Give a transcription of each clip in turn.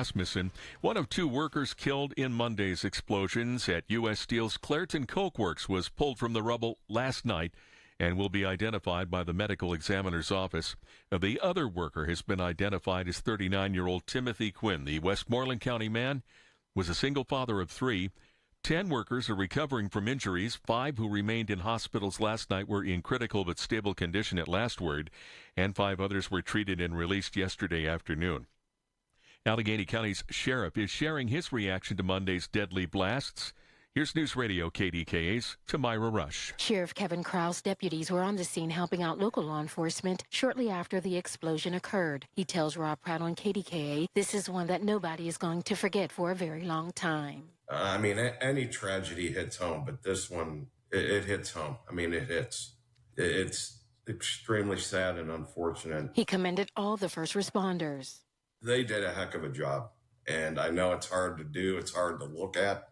Rasmussen, one of two workers killed in Monday's explosions at U.S. Steel's Clairton Coke Works, was pulled from the rubble last night and will be identified by the medical examiner's office. The other worker has been identified as 39-year-old Timothy Quinn. The Westmoreland County man was a single father of 3. 10 workers are recovering from injuries. 5 who remained in hospitals last night were in critical but stable condition at last word, and 5 others were treated and released yesterday afternoon. Allegheny County's sheriff is sharing his reaction to Monday's deadly blasts. Here's News Radio KDKA's Tamira Rush. Sheriff Kevin Krause deputies were on the scene helping out local law enforcement shortly after the explosion occurred. He tells Rob Pratt on KDKA this is one that nobody is going to forget for a very long time. Any tragedy hits home, but this one, it hits home. It hits. It's extremely sad and unfortunate. He commended all the first responders. They did a heck of a job, and I know it's hard to do. It's hard to look at,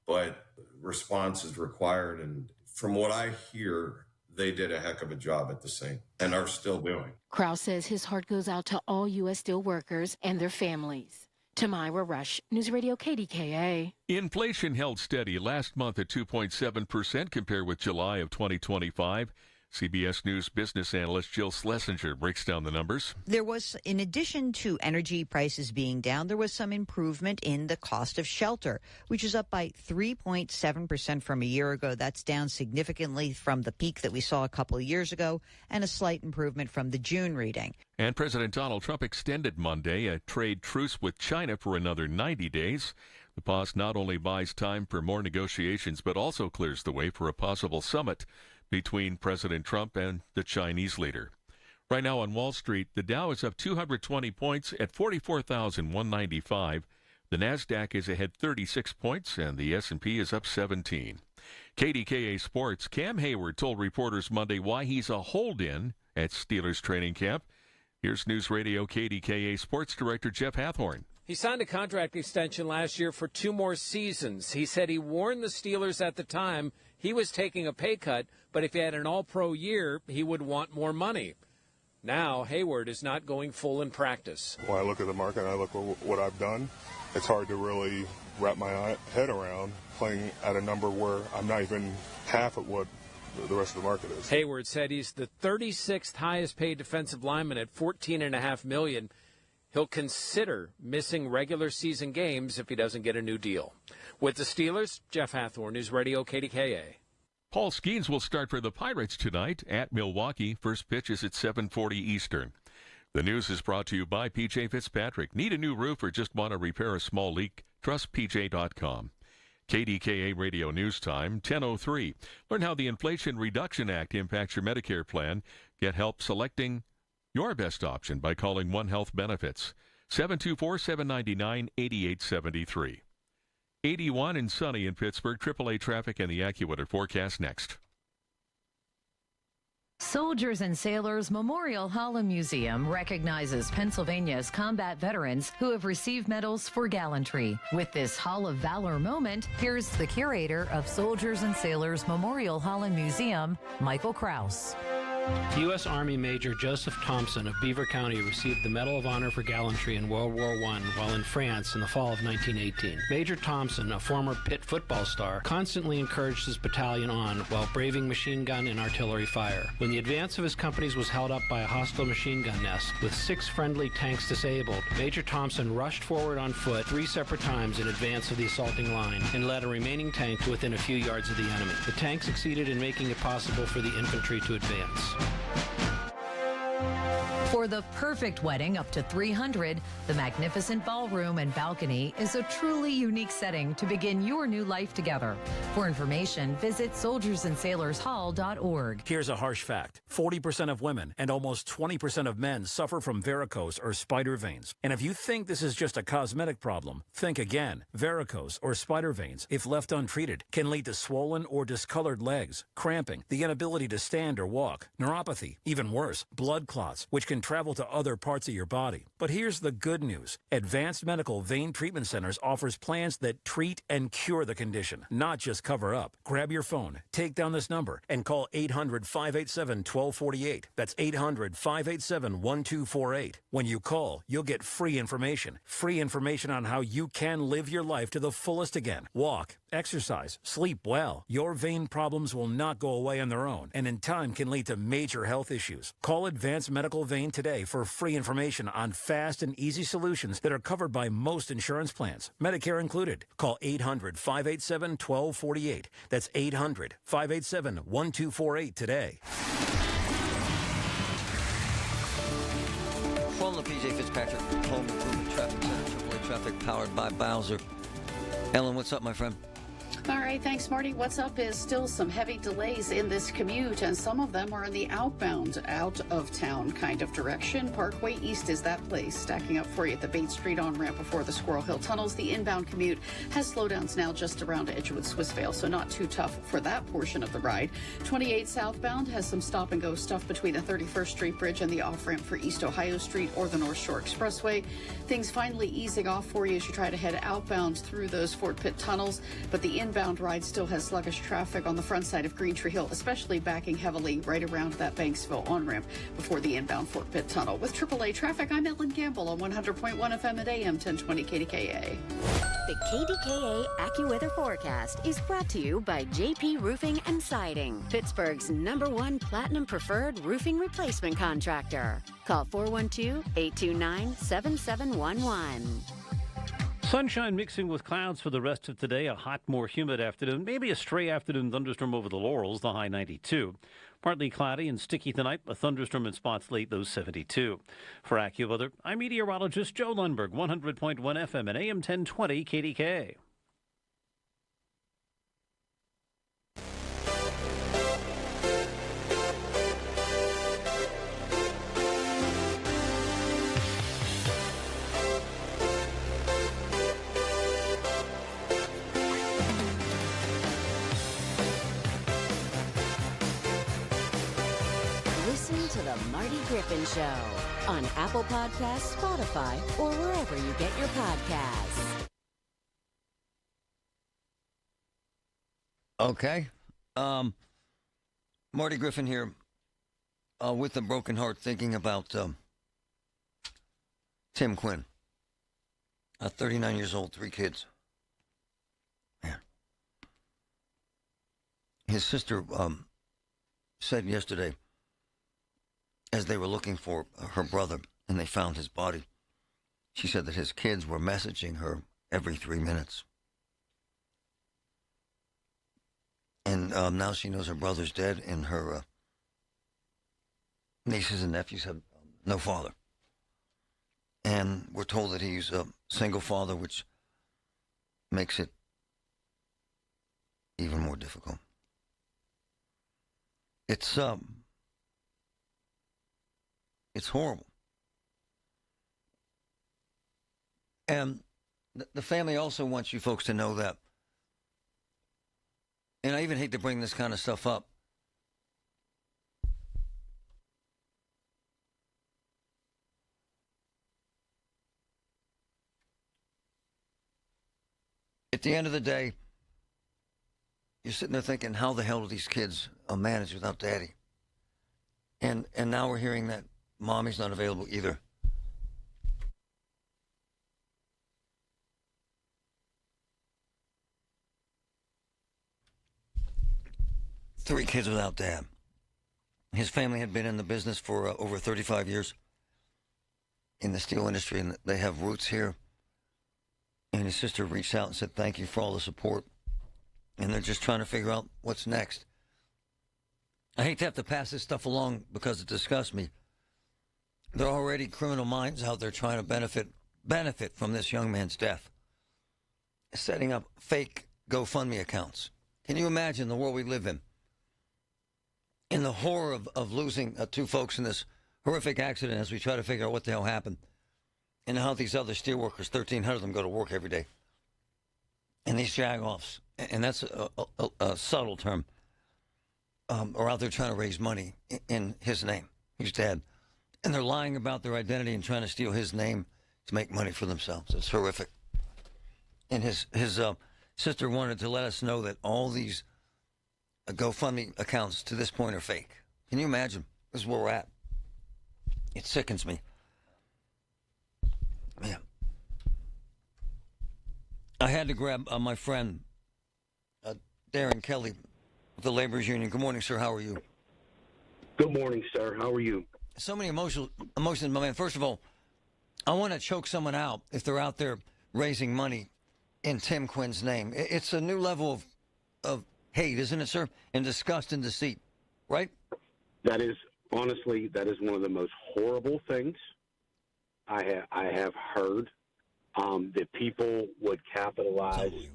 but response is required. And from what I hear, they did a heck of a job at the scene and are still doing. Krause says his heart goes out to all U.S. Steel workers and their families. Tamira Rush, News Radio KDKA. Inflation held steady last month at 2.7% compared with July of 2025. CBS News business analyst Jill Schlesinger breaks down the numbers. There was, in addition to energy prices being down, there was some improvement in the cost of shelter, which is up by 3.7% from a year ago. That's down significantly from the peak that we saw a couple of years ago, and a slight improvement from the June reading. And President Donald Trump extended Monday a trade truce with China for another 90 days. The pause not only buys time for more negotiations, but also clears the way for a possible summit between President Trump and the Chinese leader. Right now on Wall Street, the Dow is up 220 points at 44,195. The Nasdaq is ahead 36 points, and the S&P is up 17. KDKA Sports, Cam Hayward told reporters Monday why he's a hold-in at Steelers training camp. Here's News Radio KDKA Sports Director Jeff Hathhorn. He signed a contract extension last year for 2 more seasons. He said he warned the Steelers at the time he was taking a pay cut, but if he had an all-pro year, he would want more money. Now, Hayward is not going full in practice. When I look at the market and I look at what I've done, it's hard to really wrap my head around playing at a number where I'm not even half at what the rest of the market is. Hayward said he's the 36th highest paid defensive lineman at $14.5 million. He'll consider missing regular season games if he doesn't get a new deal. With the Steelers, Jeff Hathhorn, News Radio KDKA. Paul Skeens will start for the Pirates tonight at Milwaukee. First pitch is at 7:40 Eastern. The news is brought to you by P.J. Fitzpatrick. Need a new roof or just want to repair a small leak? Trust PJ.com. KDKA Radio News Time, 10:03. Learn how the Inflation Reduction Act impacts your Medicare plan. Get help selecting your best option by calling One Health Benefits, 724-799-8873. 81 and sunny in Pittsburgh. AAA traffic and the AccuWeather forecast next. Soldiers and Sailors Memorial Hall and Museum recognizes Pennsylvania's combat veterans who have received medals for gallantry. With this Hall of Valor moment, here's the curator of Soldiers and Sailors Memorial Hall and Museum, Michael Krause. U.S. Army Major Joseph Thompson of Beaver County received the Medal of Honor for Gallantry in World War I while in France in the fall of 1918. Major Thompson, a former Pitt football star, constantly encouraged his battalion on while braving machine gun and artillery fire. When the advance of his companies was held up by a hostile machine gun nest with 6 friendly tanks disabled, Major Thompson rushed forward on foot 3 separate times in advance of the assaulting line and led a remaining tank to within a few yards of the enemy. The tank succeeded in making it possible for the infantry to advance. For the perfect wedding up to 300, the magnificent ballroom and balcony is a truly unique setting to begin your new life together. For information, visit soldiersandsailorshall.org. Here's a harsh fact. 40% of women and almost 20% of men suffer from varicose or spider veins. And if you think this is just a cosmetic problem, think again. Varicose or spider veins, if left untreated, can lead to swollen or discolored legs, cramping, the inability to stand or walk, neuropathy, even worse, blood clots, which can can travel to other parts of your body. But here's the good news. Advanced Medical Vein Treatment Centers offers plans that treat and cure the condition, not just cover up. Grab your phone, take down this number, and call 800-587-1248. That's 800-587-1248. When you call, you'll get free information on how you can live your life to the fullest again. Walk, exercise, sleep well. Your vein problems will not go away on their own, and in time can lead to major health issues. Call Advanced Medical Vein today for free information on fast and easy solutions that are covered by most insurance plans, Medicare included. Call 800-587-1248. That's 800-587-1248 today. From the PJ Fitzpatrick Home Improvement Traffic Center, AAA traffic powered by Bowser. Ellen, what's up, my friend? All right, thanks, Marty. What's up is still some heavy delays in this commute, and some of them are in the outbound, out of town kind of direction. Parkway East is that place, stacking up for you at the Bates Street on-ramp before the Squirrel Hill tunnels. The inbound commute has slowdowns now just around Edgewood Swissvale, so not too tough for that portion of the ride. 28 southbound has some stop-and-go stuff between the 31st Street Bridge and the off-ramp for East Ohio Street or the North Shore Expressway. Things finally easing off for you as you try to head outbound through those Fort Pitt tunnels, but the inbound ride still has sluggish traffic on the front side of Green Tree Hill, especially backing heavily right around that Banksville on-ramp before the inbound Fort Pitt tunnel. With AAA traffic, I'm Ellen Campbell on 100.1 FM at AM 1020 KDKA. The KDKA AccuWeather forecast is brought to you by JP Roofing and Siding, Pittsburgh's #1 Platinum Preferred Roofing Replacement Contractor. Call 412-829-7711. Sunshine mixing with clouds for the rest of today. A hot, more humid afternoon. Maybe a stray afternoon thunderstorm over the Laurels, the high 92. Partly cloudy and sticky tonight. A thunderstorm in spots late, those 72. For AccuWeather, I'm meteorologist Joe Lundberg, 100.1 FM and AM 1020 KDKA. Listen to the Marty Griffin Show on Apple Podcasts, Spotify, or wherever you get your podcasts. Okay. Marty Griffin here with a broken heart thinking about Tim Quinn. 39 years old, 3 kids. Man. His sister said yesterday, as they were looking for her brother and they found his body, she said that his kids were messaging her every 3 minutes. And now she knows her brother's dead and her nieces and nephews have no father. And we're told that he's a single father, which makes it even more difficult. It's horrible. And the family also wants you folks to know that, and I even hate to bring this kind of stuff up, at the end of the day, you're sitting there thinking, how the hell do these kids manage without daddy? And now we're hearing that mommy's not available either. Three kids without dad. His family had been in the business for over 35 years in the steel industry, and they have roots here. And his sister reached out and said, thank you for all the support. And they're just trying to figure out what's next. I hate to have to pass this stuff along because it disgusts me. There are already criminal minds out there trying to benefit from this young man's death, setting up fake GoFundMe accounts. Can you imagine the world we live in the horror of losing 2 folks in this horrific accident as we try to figure out what the hell happened, and how these other steelworkers, 1,300 of them, go to work every day, and these jag-offs, and that's a subtle term, are out there trying to raise money in his name. He's dead. and they're lying about their identity and trying to steal his name to make money for themselves. It's horrific. And his sister wanted to let us know that all these GoFundMe accounts to this point are fake. Can you imagine? This is where we're at. It sickens me. Yeah. I had to grab my friend, Darren Kelly, of the Laborers Union. Good morning, sir. How are you? Good morning, sir. How are you? So many emotions, my man. First of all, I want to choke someone out if they're out there raising money in Tim Quinn's name. It's a new level of hate, isn't it, sir? And disgust and deceit, right? That is, honestly, that is one of the most horrible things I have heard. That people would capitalize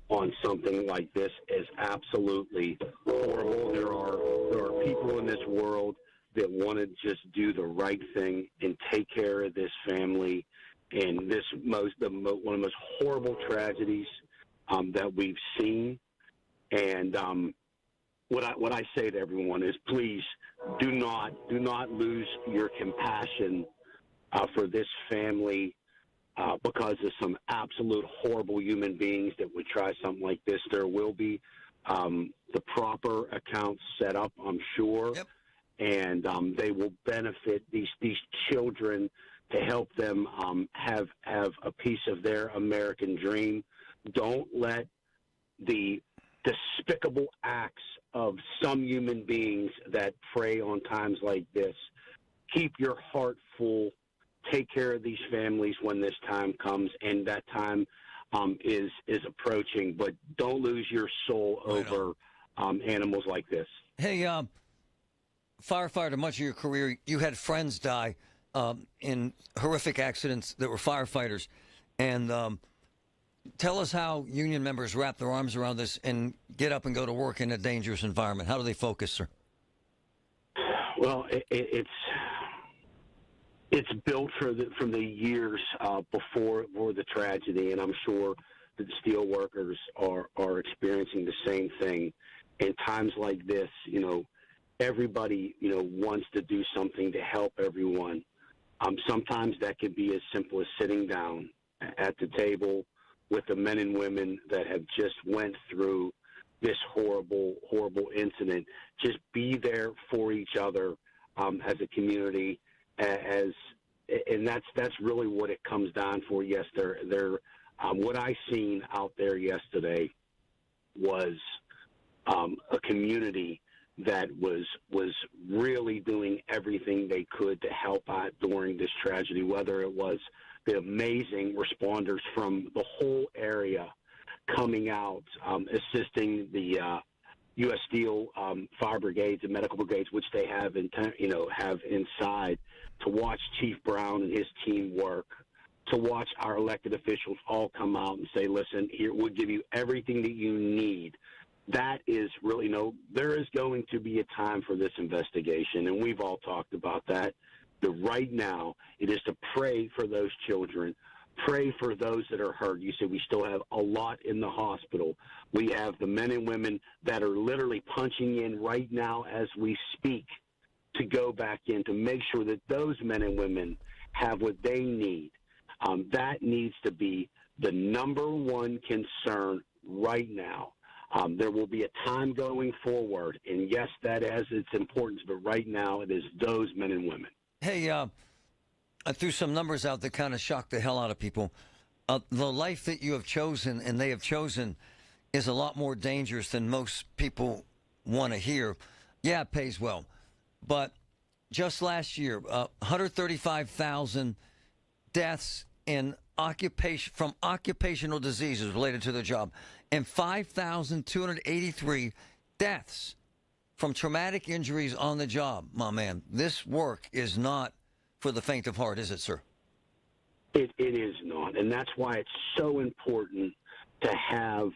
on something like this is absolutely horrible. There are people in this world that want to just do the right thing and take care of this family. And this one of the most horrible tragedies that we've seen. And what I say to everyone is, please do not lose your compassion for this family because of some absolute horrible human beings that would try something like this. There will be the proper accounts set up, I'm sure, and they will benefit these children to help them have a piece of their American dream. Don't let the despicable acts of some human beings that prey on times like this. Keep your heart full. Take care of these families when this time comes, and that time is approaching. But don't lose your soul over animals like this. Hey, firefighter, much of your career, you had friends die in horrific accidents that were firefighters. And tell us how union members wrap their arms around this and get up and go to work in a dangerous environment. How do they focus, sir? Well, it's built from the years before the tragedy, and I'm sure that the steel workers are experiencing the same thing. In times like this, everybody, wants to do something to help everyone. Sometimes that could be as simple as sitting down at the table with the men and women that have just went through this horrible, horrible incident. Just be there for each other as a community. And that's really what it comes down for. Yes, what I seen out there yesterday was a community that was really doing everything they could to help out during this tragedy, whether it was the amazing responders from the whole area coming out, assisting the U.S. Steel fire brigades and medical brigades, which they have inside, to watch Chief Brown and his team work, to watch our elected officials all come out and say, listen, here, we'll give you everything that you need. That is really, there is going to be a time for this investigation, and we've all talked about that. But right now, it is to pray for those children, pray for those that are hurt. You said we still have a lot in the hospital. We have the men and women that are literally punching in right now as we speak to go back in to make sure that those men and women have what they need. That needs to be the number one concern right now. There will be a time going forward, and yes, that has its importance, but right now it is those men and women. Hey, I threw some numbers out that kind of shocked the hell out of people. The life that you have chosen and they have chosen is a lot more dangerous than most people want to hear. Yeah, it pays well. But just last year, 135,000 deaths in from occupational diseases related to their job, and 5,283 deaths from traumatic injuries on the job. My man, this work is not for the faint of heart, is it, sir? It is not, and that's why it's so important to have,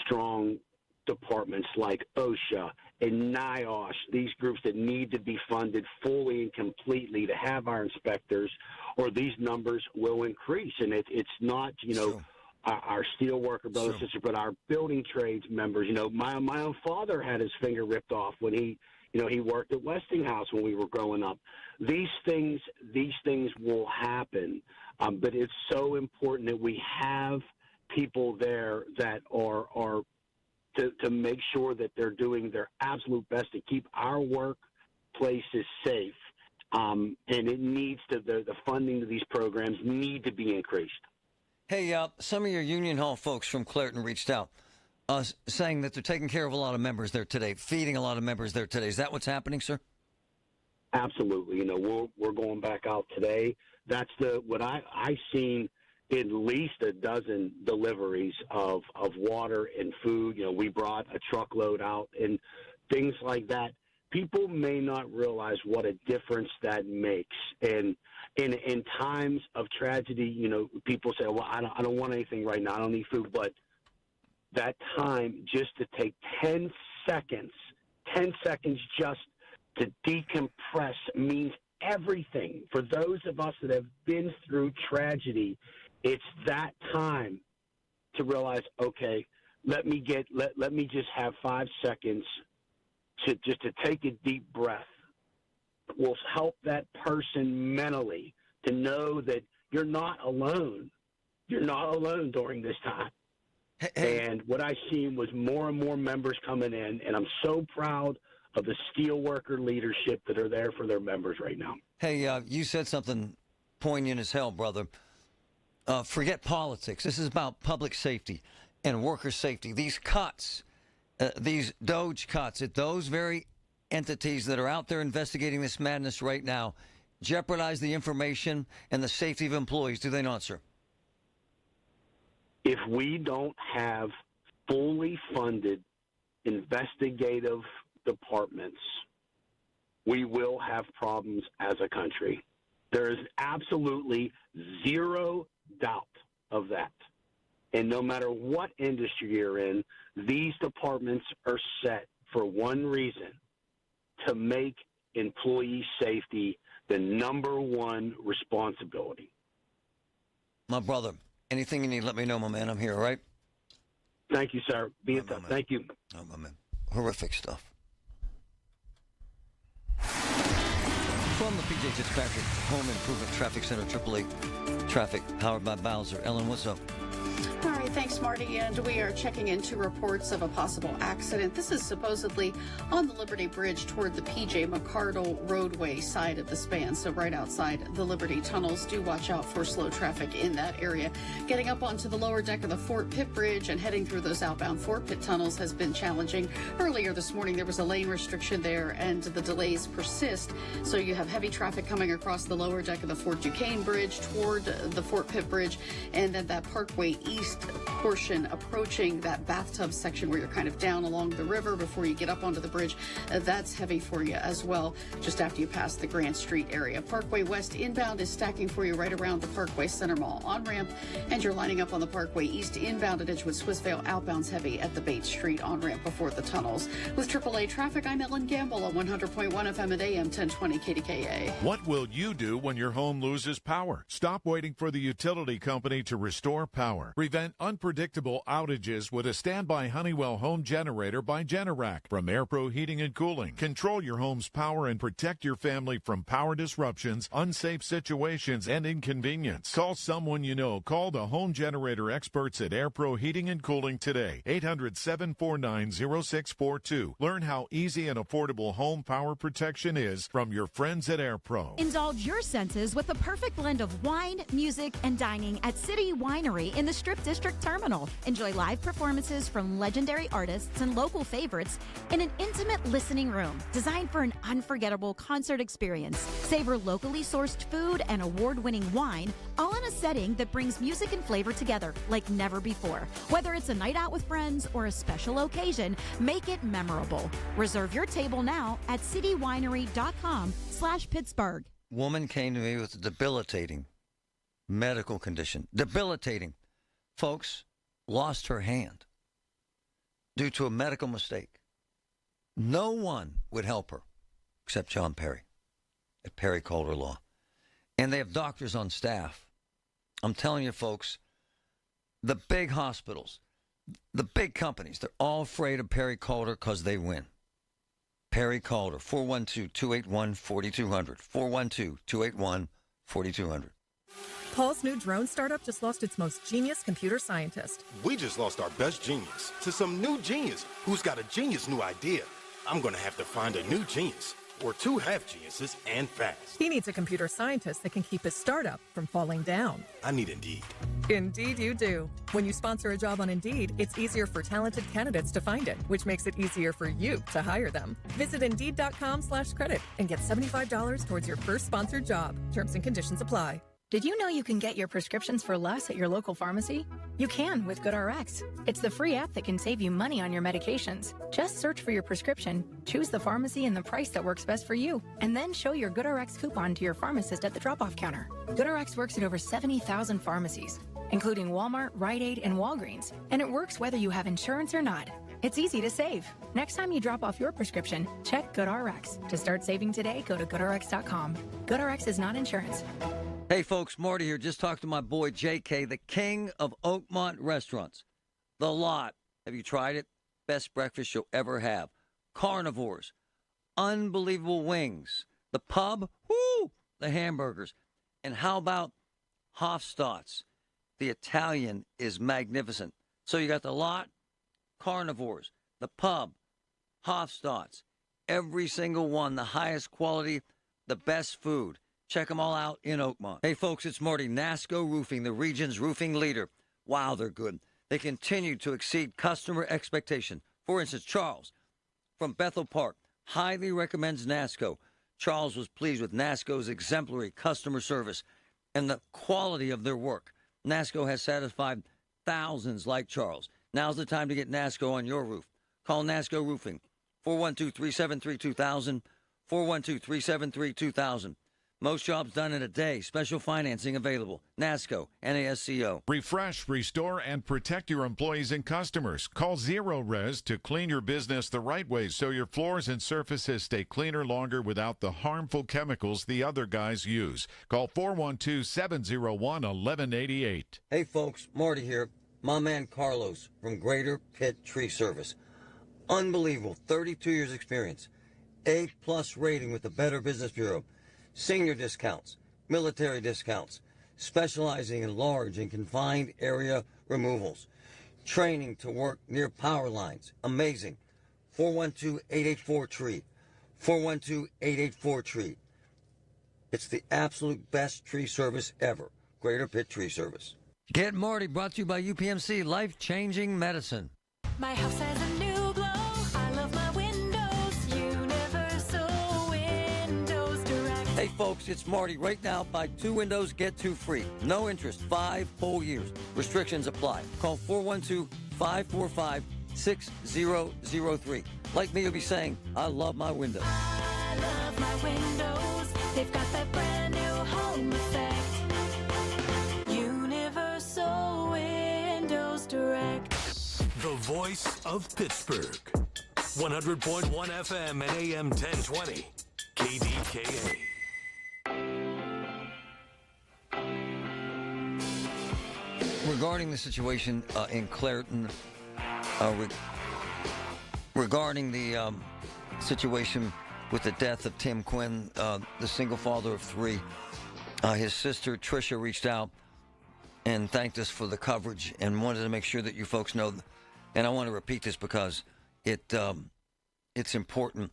strong departments like OSHA and NIOSH, these groups that need to be funded fully and completely to have our inspectors, or these numbers will increase. And it's not, sure, our steel worker brothers and sisters, but our building trades members. My own father had his finger ripped off when he He worked at Westinghouse when we were growing up. These things will happen, but it's so important that we have people there that are to make sure that they're doing their absolute best to keep our workplaces safe. And it needs to, the funding to these programs need to be increased. Hey, some of your Union Hall folks from Clairton reached out, saying that they're taking care of a lot of members there today, feeding a lot of members there today. Is that what's happening, sir? Absolutely. We're going back out today. That's what I seen at least a dozen deliveries of water and food. We brought a truckload out and things like that. People may not realize what a difference that makes. And in times of tragedy, people say, well, I don't want anything right now. I don't need food. But that time just to take 10 seconds just to decompress means everything. For those of us that have been through tragedy, it's that time to realize, okay, let me just have 5 seconds to take a deep breath. Will help that person mentally to know that you're not alone. You're not alone during this time. And what I seen was more and more members coming in, and I'm so proud of the steelworker leadership that are there for their members right now. Hey, you said something poignant as hell, brother. Forget politics. This is about public safety and worker safety. These cuts, these Doge cuts at those very entities that are out there investigating this madness right now jeopardize the information and the safety of employees, do they not, sir? If we don't have fully funded investigative departments, we will have problems as a country. There is absolutely zero doubt of that. And no matter what industry you're in, these departments are set for one reason: to make employee safety the number one responsibility. My brother, anything you need, let me know, my man. I'm here, all right? Thank you, sir. Be in touch. Thank you. Oh, my man. Horrific stuff. From the PJ Fitzpatrick Home Improvement Traffic Center, AAA Traffic, powered by Bowser. Ellen, what's up? All right, thanks, Marty. And we are checking into reports of a possible accident. This is supposedly on the Liberty Bridge toward the P.J. McCardle roadway side of the span, so right outside the Liberty tunnels. Do watch out for slow traffic in that area. Getting up onto the lower deck of the Fort Pitt Bridge and heading through those outbound Fort Pitt tunnels has been challenging. Earlier this morning, there was a lane restriction there, and the delays persist. So you have heavy traffic coming across the lower deck of the Fort Duquesne Bridge toward the Fort Pitt Bridge, and then that Parkway East portion approaching that bathtub section where you're kind of down along the river before you get up onto the bridge. That's heavy for you as well, just after you pass the Grant Street area. Parkway West inbound is stacking for you right around the Parkway Center Mall on-ramp, and you're lining up on the Parkway East inbound at Edgewood Swissvale. Outbound's heavy at the Bates Street on-ramp before the tunnels. With AAA traffic, I'm Ellen Gamble on 100.1 FM at AM 1020 KDKA. What will you do when your home loses power? Stop waiting for the utility company to restore power. Prevent unpredictable outages with a standby Honeywell home generator by Generac from AirPro Heating and Cooling. Control your home's power and protect your family from power disruptions, unsafe situations, and inconvenience. Call someone you know. Call the home generator experts at AirPro Heating and Cooling today. 800-749-0642. Learn how easy and affordable home power protection is from your friends at AirPro. Indulge your senses with the perfect blend of wine, music, and dining at City Winery in the Strip District Terminal. Enjoy live performances from legendary artists and local favorites in an intimate listening room designed for an unforgettable concert experience. Savor locally sourced food and award-winning wine, all in a setting that brings music and flavor together like never before. Whether it's a night out with friends or a special occasion, make it memorable. Reserve your table now at citywinery.com/Pittsburgh. Woman came to me with a debilitating medical condition. Debilitating. Folks, lost her hand due to a medical mistake. No one would help her except John Perry at Perry Calder Law. And they have doctors on staff. I'm telling you, folks, the big hospitals, the big companies, they're all afraid of Perry Calder because they win. Perry Calder, 412-281-4200. 412-281-4200. Paul's new drone startup just lost its most genius computer scientist. We just lost our best genius to some new genius who's got a genius new idea. I'm going to have to find a new genius, or two half geniuses, and fast. He needs a computer scientist that can keep his startup from falling down. I need Indeed. Indeed you do. When you sponsor a job on Indeed, it's easier for talented candidates to find it, which makes it easier for you to hire them. Visit Indeed.com/credit and get $75 towards your first sponsored job. Terms and conditions apply. Did you know you can get your prescriptions for less at your local pharmacy? You can with GoodRx. It's the free app that can save you money on your medications. Just search for your prescription, choose the pharmacy and the price that works best for you, and then show your GoodRx coupon to your pharmacist at the drop-off counter. GoodRx works at over 70,000 pharmacies, including Walmart, Rite Aid, and Walgreens, and it works whether you have insurance or not. It's easy to save. Next time you drop off your prescription, check GoodRx. To start saving today, go to GoodRx.com. GoodRx is not insurance. Hey, folks, Marty here. Just talked to my boy, J.K., the king of Oakmont restaurants. The Lot. Have you tried it? Best breakfast you'll ever have. Carnivores. Unbelievable wings. The Pub. Woo! The hamburgers. And how about Hofstadt's? The Italian is magnificent. So you got The Lot, Carnivores, the Pub, Hofstadt's. Every single one, the highest quality, the best food. Check them all out in Oakmont. Hey, folks, it's Marty. NASCO Roofing, the region's roofing leader. Wow, they're good. They continue to exceed customer expectation. For instance, Charles from Bethel Park highly recommends NASCO. Charles was pleased with NASCO's exemplary customer service and the quality of their work. NASCO has satisfied thousands like Charles. Now's the time to get NASCO on your roof. Call NASCO Roofing, 412-373-2000, 412-373-2000. Most jobs done in a day. Special financing available. NASCO, NASCO. Refresh, restore, and protect your employees and customers. Call Zero Res to clean your business the right way so your floors and surfaces stay cleaner longer without the harmful chemicals the other guys use. Call 412-701-1188. Hey, folks, Marty here. My man Carlos from Greater Pitt Tree Service. Unbelievable. 32 years experience. A-plus rating with the Better Business Bureau. Senior discounts, military discounts, specializing in large and confined area removals, training to work near power lines. Amazing. 412-884-TREE. 412-884-TREE. It's the absolute best tree service ever. Greater Pitt Tree Service. Get Marty, brought to you by UPMC, life-changing medicine. My house has a new glow. I love my windows. Universal Windows Direct. Hey, folks, it's Marty. Right now, buy 2 windows, get 2 free. No interest, 5 whole years. Restrictions apply. Call 412-545-6003. Like me, you'll be saying, I love my windows. I love my windows. They've got that brand new home effect. Universal Windows Direct. The voice of Pittsburgh. 100.1 FM and AM 1020. KDKA. Regarding the situation in Clairton, regarding the situation with the death of Tim Quinn, the single father of 3, his sister Tricia reached out and thanked us for the coverage and wanted to make sure that you folks know, and I want to repeat this because it's important.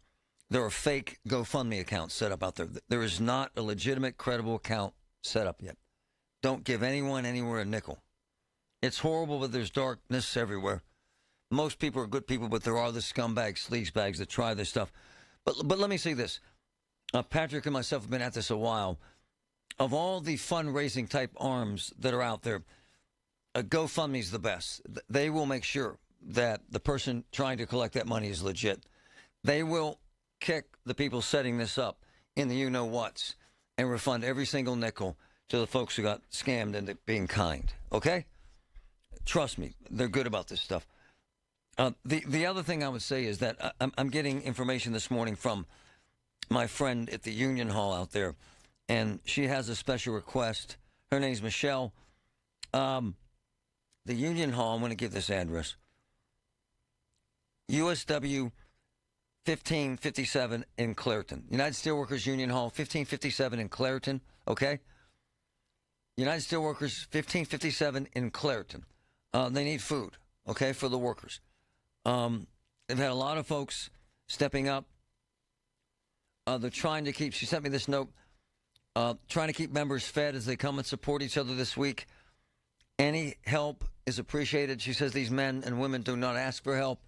There are fake GoFundMe accounts set up out there. There is not a legitimate, credible account set up yet. Don't give anyone anywhere a nickel. It's horrible, but there's darkness everywhere. Most people are good people, but there are the scumbags, sleazebags that try this stuff. But let me say this. Patrick and myself have been at this a while. Of all the fundraising type arms that are out there, GoFundMe is the best. They will make sure that the person trying to collect that money is legit. They will kick the people setting this up in the you-know-whats and refund every single nickel to the folks who got scammed into being kind. Okay? Trust me, they're good about this stuff. The other thing I would say is that I'm getting information this morning from my friend at the Union Hall out there, and she has a special request. Her name's Michelle. The Union Hall, I'm going to give this address. USW 1557 in Clairton. United Steelworkers Union Hall, 1557 in Clairton, okay? United Steelworkers, 1557 in Clairton. They need food, okay, for the workers. They've had a lot of folks stepping up. They're trying to keep, she sent me this note, trying to keep members fed as they come and support each other this week. Any help is appreciated. She says these men and women do not ask for help,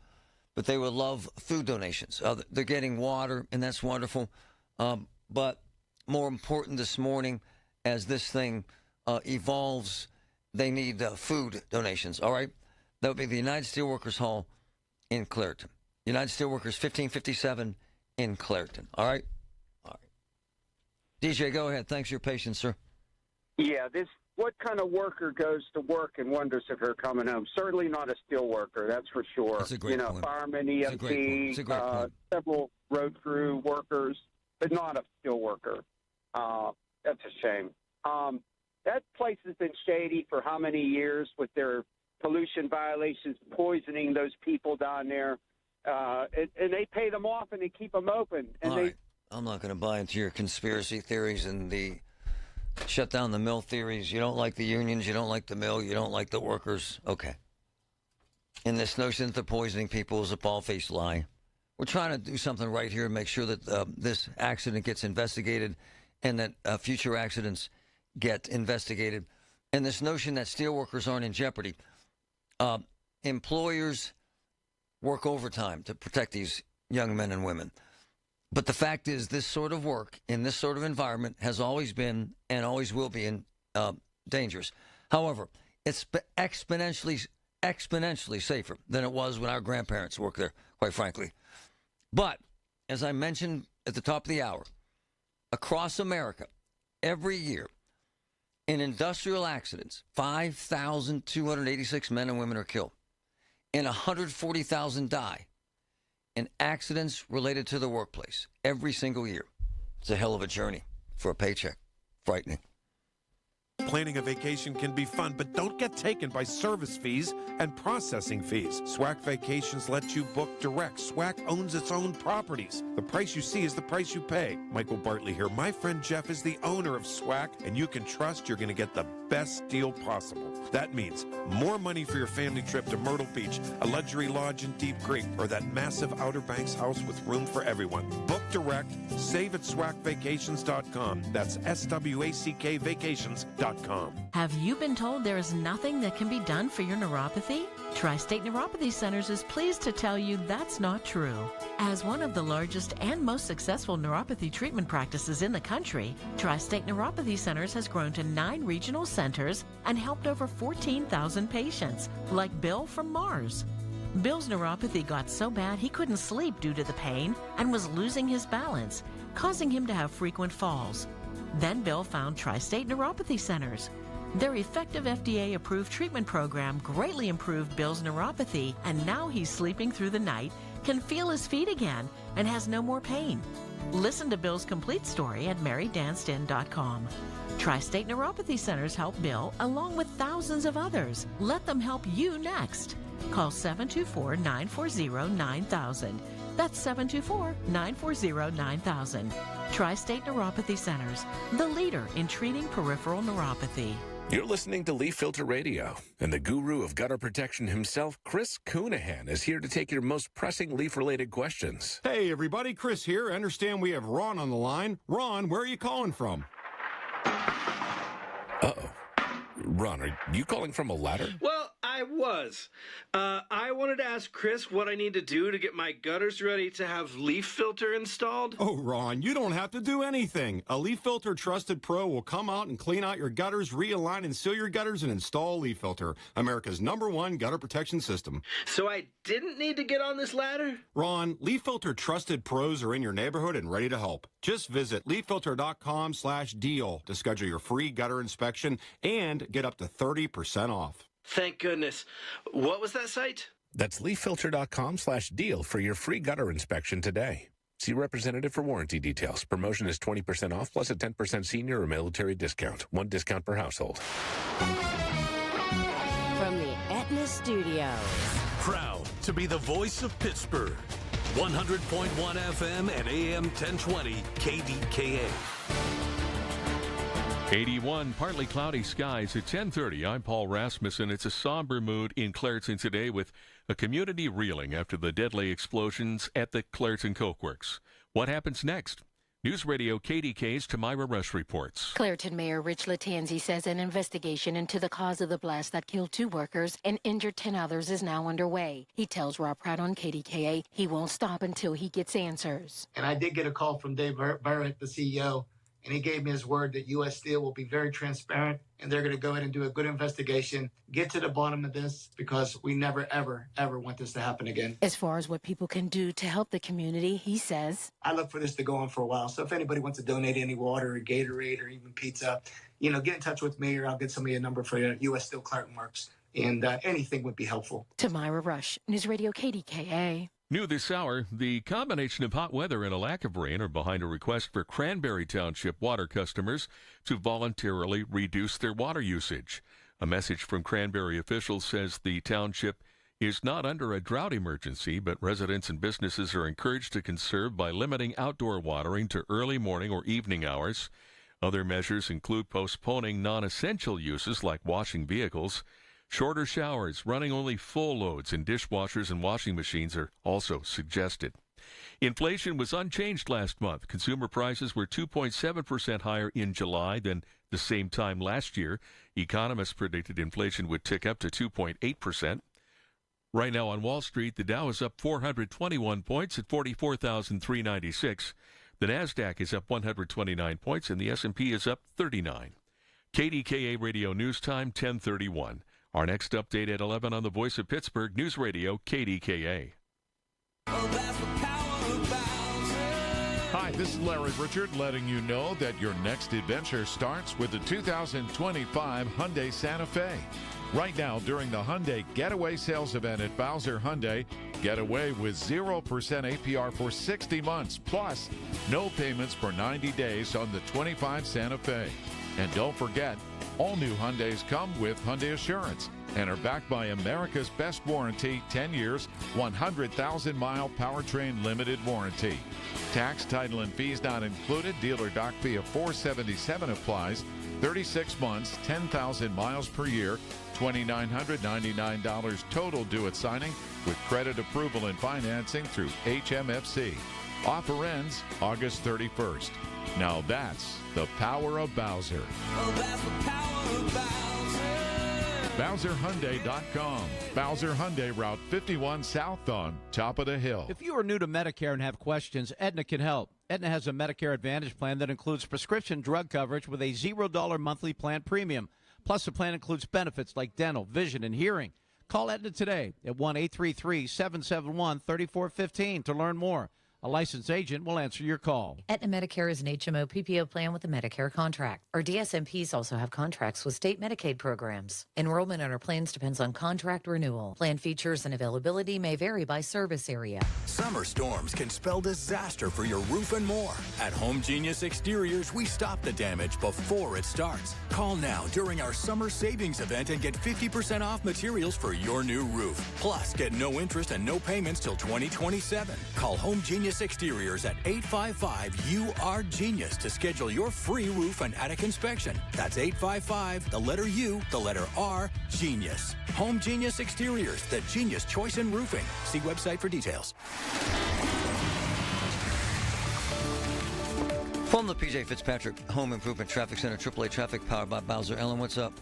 but they would love food donations. They're getting water, and that's wonderful. But more important this morning, as this thing evolves, they need food donations, all right? That would be the United Steelworkers Hall in Clairton. United Steelworkers, 1557 in Clairton, all right? All right. DJ, go ahead. Thanks for your patience, sir. Yeah, what kind of worker goes to work and wonders if they're coming home? Certainly not a steel worker, that's for sure. That's a great point. Fireman, EMT, several road crew workers, but not a steel worker. That's a shame. That place has been shady for how many years with their pollution violations, poisoning those people down there, and they pay them off and they keep them open. And All right. I'm not going to buy into your conspiracy theories and the shut down the mill theories. You don't like the unions, you don't like the mill, you don't like the workers. Okay. And this notion that they're poisoning people is a bald-faced lie. We're trying to do something right here and make sure that this accident gets investigated and that future accidents get investigated. And this notion that steelworkers aren't in jeopardy. Employers work overtime to protect these young men and women. But the fact is, this sort of work in this sort of environment has always been and always will be dangerous. However, it's exponentially safer than it was when our grandparents worked there, quite frankly. But, as I mentioned at the top of the hour, across America, every year, in industrial accidents, 5,286 men and women are killed, and 140,000 die in accidents related to the workplace every single year. It's a hell of a journey for a paycheck. Frightening. Planning a vacation can be fun, but don't get taken by service fees and processing fees. SWAC Vacations lets you book direct. SWAC owns its own properties. The price you see is the price you pay. Michael Bartley here. My friend Jeff is the owner of SWAC, and you can trust you're going to get the best deal possible. That means more money for your family trip to Myrtle Beach, a luxury lodge in Deep Creek, or that massive Outer Banks house with room for everyone. Book direct. Save at SWACvacations.com. That's SWACK Vacations.com. Have you been told there is nothing that can be done for your neuropathy? Tri-State Neuropathy Centers is pleased to tell you that's not true. As one of the largest and most successful neuropathy treatment practices in the country, Tri-State Neuropathy Centers has grown to 9 regional centers and helped over 14,000 patients, like Bill from Mars. Bill's neuropathy got so bad he couldn't sleep due to the pain and was losing his balance, causing him to have frequent falls. Then Bill found Tri-State Neuropathy Centers. Their effective FDA-approved treatment program greatly improved Bill's neuropathy, and now he's sleeping through the night, can feel his feet again, and has no more pain. Listen to Bill's complete story at marydanston.com. Tri-State Neuropathy Centers help Bill along with thousands of others. Let them help you next. Call 724-940-9000. That's 724-940-9000. Tri-State Neuropathy Centers, the leader in treating peripheral neuropathy. You're listening to Leaf Filter Radio, and the guru of gutter protection himself, Chris Coonahan, is here to take your most pressing leaf-related questions. Hey, everybody, Chris here. I understand we have Ron on the line. Ron, where are you calling from? Uh-oh. Ron, are you calling from a ladder? Well, I was. I wanted to ask Chris what I need to do to get my gutters ready to have leaf filter installed. Oh, Ron, you don't have to do anything. A Leaf Filter Trusted Pro will come out and clean out your gutters, realign and seal your gutters, and install Leaf Filter, America's #1 gutter protection system. So I didn't need to get on this ladder? Ron, Leaf Filter Trusted Pros are in your neighborhood and ready to help. Just visit leaffilter.com/deal to schedule your free gutter inspection and get up to 30% off. Thank goodness. What was that site? That's leaffilter.com/deal for your free gutter inspection today. See representative for warranty details. Promotion is 20% off plus a 10% senior or military discount. 1 discount per household. From the Aetna Studios. Proud to be the voice of Pittsburgh. 100.1 FM and AM 1020 KDKA. 81, partly cloudy skies at 10:30. I'm Paul Rasmussen. It's a somber mood in Clairton today with a community reeling after the deadly explosions at the Clairton Coke Works. What happens next? News Radio KDK's Tamira Rush reports. Clairton Mayor Rich Latanzi says an investigation into the cause of the blast that killed 2 workers and injured 10 others is now underway. He tells Rob Pratt on KDKA he won't stop until he gets answers. And I did get a call from Dave Barrett, the CEO, and he gave me his word that U.S. Steel will be very transparent, and they're going to go ahead and do a good investigation, get to the bottom of this, because we never, ever, ever want this to happen again. As far as what people can do to help the community, he says, I look for this to go on for a while, so if anybody wants to donate any water or Gatorade or even pizza, get in touch with me, or I'll get somebody a number for you, U.S. Steel Clairton Works, and anything would be helpful. Tamira Rush, News Radio KDKA. New this hour, the combination of hot weather and a lack of rain are behind a request for Cranberry Township water customers to voluntarily reduce their water usage. A message from Cranberry officials says the township is not under a drought emergency, but residents and businesses are encouraged to conserve by limiting outdoor watering to early morning or evening hours. Other measures include postponing non-essential uses like washing vehicles. Shorter showers, running only full loads in dishwashers and washing machines are also suggested. Inflation was unchanged last month. Consumer prices were 2.7% higher in July than the same time last year. Economists predicted inflation would tick up to 2.8%. Right now on Wall Street, the Dow is up 421 points at 44,396. The Nasdaq is up 129 points and the S&P is up 39. KDKA Radio News Time 10:31. Our next update at 11 on the Voice of Pittsburgh News Radio KDKA. Hi, this is Larry Richard letting you know that your next adventure starts with the 2025 Hyundai Santa Fe. Right now, during the Hyundai Getaway Sales Event at Bowser Hyundai, get away with 0% APR for 60 months, plus no payments for 90 days on the 25 Santa Fe. And don't forget, all new Hyundais come with Hyundai Assurance and are backed by America's best warranty, 10 years, 100,000-mile powertrain limited warranty. Tax, title, and fees not included. Dealer doc fee of $477 applies. 36 months, 10,000 miles per year, $2,999 total due at signing with credit approval and financing through HMFC. Offer ends August 31st. Now that's the power of Bowser. Oh, that's the power of Bowser. BowserHyundai.com. Bowser Hyundai, Route 51 South on top of the hill. If you are new to Medicare and have questions, Aetna can help. Aetna has a Medicare Advantage plan that includes prescription drug coverage with a $0 monthly plan premium. Plus, the plan includes benefits like dental, vision, and hearing. Call Aetna today at 1-833-771-3415 to learn more. A licensed agent will answer your call. Aetna Medicare is an HMO PPO plan with a Medicare contract. Our DSMPs also have contracts with state Medicaid programs. Enrollment in our plans depends on contract renewal. Plan features and availability may vary by service area. Summer storms can spell disaster for your roof and more. At Home Genius Exteriors, we stop the damage before it starts. Call now during our summer savings event and get 50% off materials for your new roof. Plus, get no interest and no payments till 2027. Call Home Genius Exteriors at 855-U-R-GENIUS to schedule your free roof and attic inspection. That's 855, the letter U, the letter R, Genius. Home Genius Exteriors, the genius choice in roofing. See website for details. From the PJ Fitzpatrick Home Improvement Traffic Center, AAA traffic powered by Bowser. Ellen, what's up?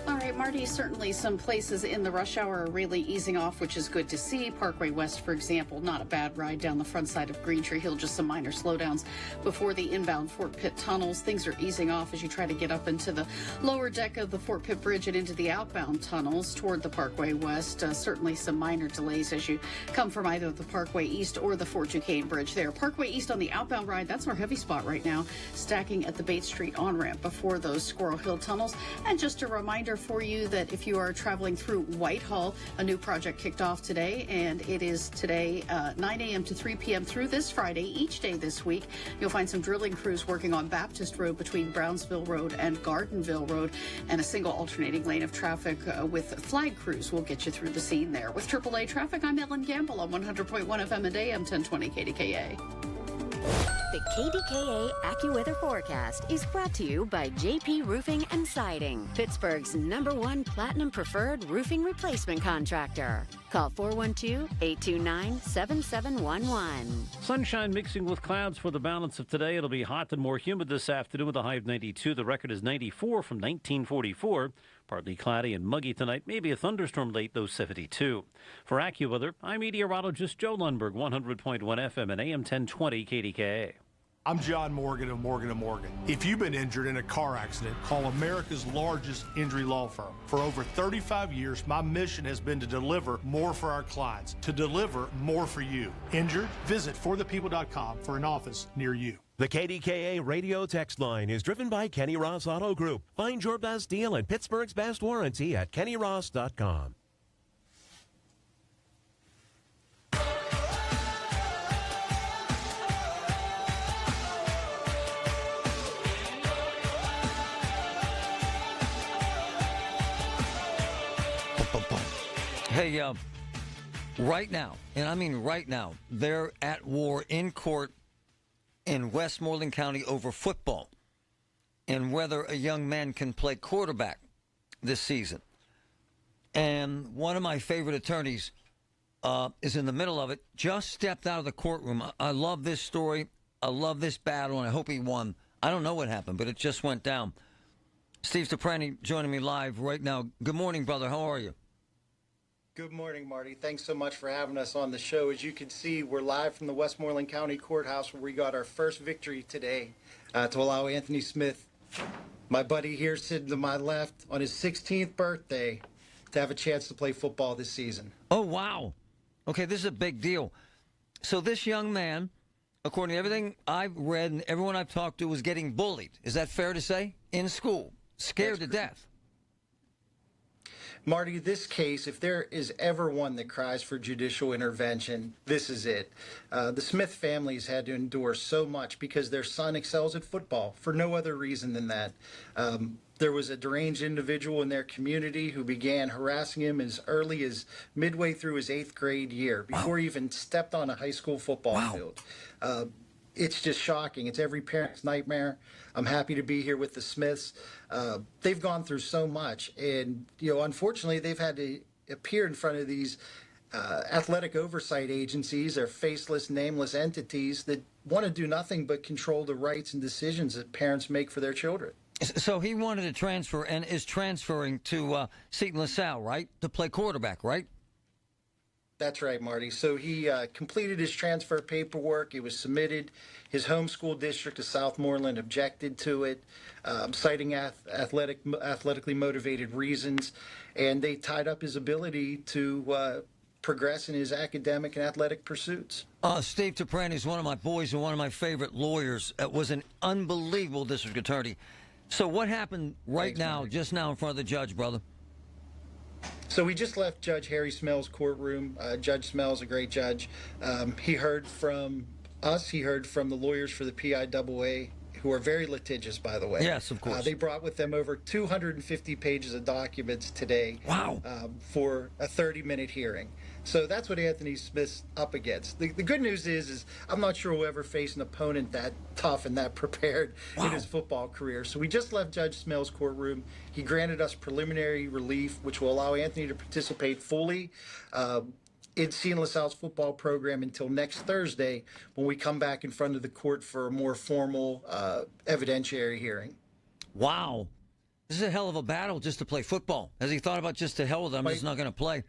All right, Marty, certainly some places in the rush hour are really easing off, which is good to see. Parkway West, for example, not a bad ride down the front side of Green Tree Hill, just some minor slowdowns before the inbound Fort Pitt tunnels. Things are easing off as you try to get up into the lower deck of the Fort Pitt Bridge and into the outbound tunnels toward the Parkway West. Certainly some minor delays as you come from either the Parkway East or the Fort Duquesne Bridge there. Parkway East on the outbound ride, that's our heavy spot right now, stacking at the Bates Street on-ramp before those Squirrel Hill tunnels. And just a reminder for you that if you are traveling through Whitehall, a new project kicked off today, and it is today 9 a.m. to 3 p.m. through this Friday, each day this week. You'll find some drilling crews working on Baptist Road between Brownsville Road and Gardenville Road, and a single alternating lane of traffic with flag crews will get you through the scene there. With AAA Traffic, I'm Ellen Gamble on 100.1 FM and AM 1020 KDKA. The KDKA AccuWeather forecast is brought to you by JP Roofing and Siding, Pittsburgh's #1 Platinum Preferred Roofing Replacement Contractor. Call 412-829-7711. Sunshine mixing with clouds for the balance of today. It'll be hot and more humid this afternoon with a high of 92. The record is 94 from 1944. Partly cloudy and muggy tonight. Maybe a thunderstorm late, though 72. For AccuWeather, I'm meteorologist Joe Lundberg, 100.1 FM and AM 1020 KDKA. I'm John Morgan of Morgan & Morgan. If you've been injured in a car accident, call America's largest injury law firm. For over 35 years, my mission has been to deliver more for our clients, to deliver more for you. Injured? Visit forthepeople.com for an office near you. The KDKA radio text line is driven by Kenny Ross Auto Group. Find your best deal and Pittsburgh's best warranty at kennyross.com. Hey, right now, and I mean right now, they're at war in court in Westmoreland County over football and whether a young man can play quarterback this season. And one of my favorite attorneys is in the middle of it, just stepped out of the courtroom. I love this story. I love this battle, and I hope he won. I don't know what happened, but it just went down. Steve Soprani joining me live right now. Good morning, brother. How are you? Good morning, Marty. Thanks so much for having us on the show. As you can see, we're live from the Westmoreland County Courthouse where we got our first victory today to allow Anthony Smith, my buddy here sitting to my left, on his 16th birthday to have a chance to play football this season. Oh, wow. Okay, this is a big deal. So this young man, according to everything I've read and everyone I've talked to, was getting bullied. Is that fair to say? In school. Scared to death. Marty, this case, if there is ever one that cries for judicial intervention, this is it. The Smith families had to endure so much because their son excels at football for no other reason than that. There was a deranged individual in their community who began harassing him as early as midway through his 8th grade year, before he even stepped on a high school football field. It's just shocking. It's every parent's nightmare. I'm happy to be here with the Smiths. They've gone through so much, and unfortunately, they've had to appear in front of these athletic oversight agencies. They're faceless, nameless entities that want to do nothing but control the rights and decisions that parents make for their children. So he wanted to transfer and is transferring to Seton LaSalle, right, to play quarterback, right? That's right, Marty. So he completed his transfer paperwork. It was submitted. His home school district of Southmoreland objected to it, citing athletically motivated reasons, and they tied up his ability to progress in his academic and athletic pursuits. Steve Soprani is one of my boys and one of my favorite lawyers. Was an unbelievable district attorney. So what happened just now in front of the judge, brother? So we just left Judge Harry Smell's courtroom. Judge Smell's a great judge. He heard from us. He heard from the lawyers for the PIAA, who are very litigious, by the way. Yes, of course. They brought with them over 250 pages of documents today. Wow. For a 30-minute hearing. So that's what Anthony Smith's up against. The good news is I'm not sure we'll ever face an opponent that tough and that prepared in his football career. So we just left Judge Smell's courtroom. He granted us preliminary relief, which will allow Anthony to participate fully in Seton LaSalle's football program until next Thursday, when we come back in front of the court for a more formal evidentiary hearing. Wow. This is a hell of a battle just to play football. Has he thought about just to hell with it, I'm just not going to play?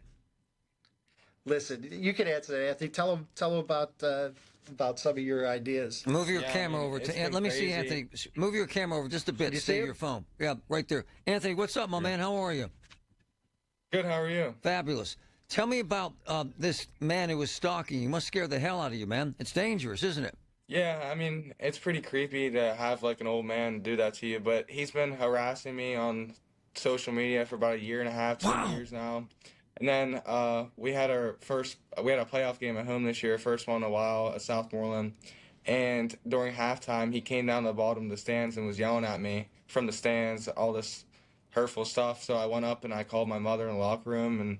Listen, you can answer that, Anthony. Tell him about some of your ideas. Move your camera over to. Let me see, Anthony. Move your camera over just a bit. Stay your phone. Yeah, right there. Anthony, what's up, my man? How are you? Good. How are you? Fabulous. Tell me about this man who was stalking you. Must scare the hell out of you, man. It's dangerous, isn't it? Yeah, I mean, it's pretty creepy to have like an old man do that to you, but he's been harassing me on social media for about a year and a half, 2 years now. And then we had a playoff game at home this year, first one in a while at Southmoreland. And during halftime, he came down to the bottom of the stands and was yelling at me from the stands, all this hurtful stuff. So I went up and I called my mother in the locker room, and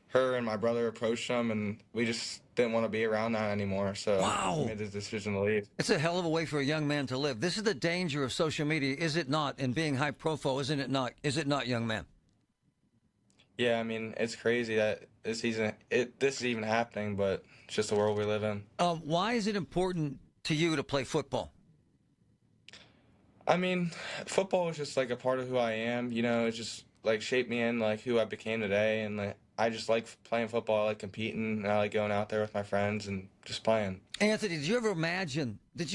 her and my brother approached him, and we just didn't want to be around that anymore. So we made the decision to leave. It's a hell of a way for a young man to live. This is the danger of social media, is it not? And being high profile, isn't it not? Is it not, young man? Yeah, I mean, it's crazy that this is even happening, but it's just the world we live in. Why is it important to you to play football? I mean, football is just like a part of who I am. You know, it just like shaped me in like who I became today, and like I just like playing football. I like competing, and I like going out there with my friends and just playing. Anthony, did you ever imagine that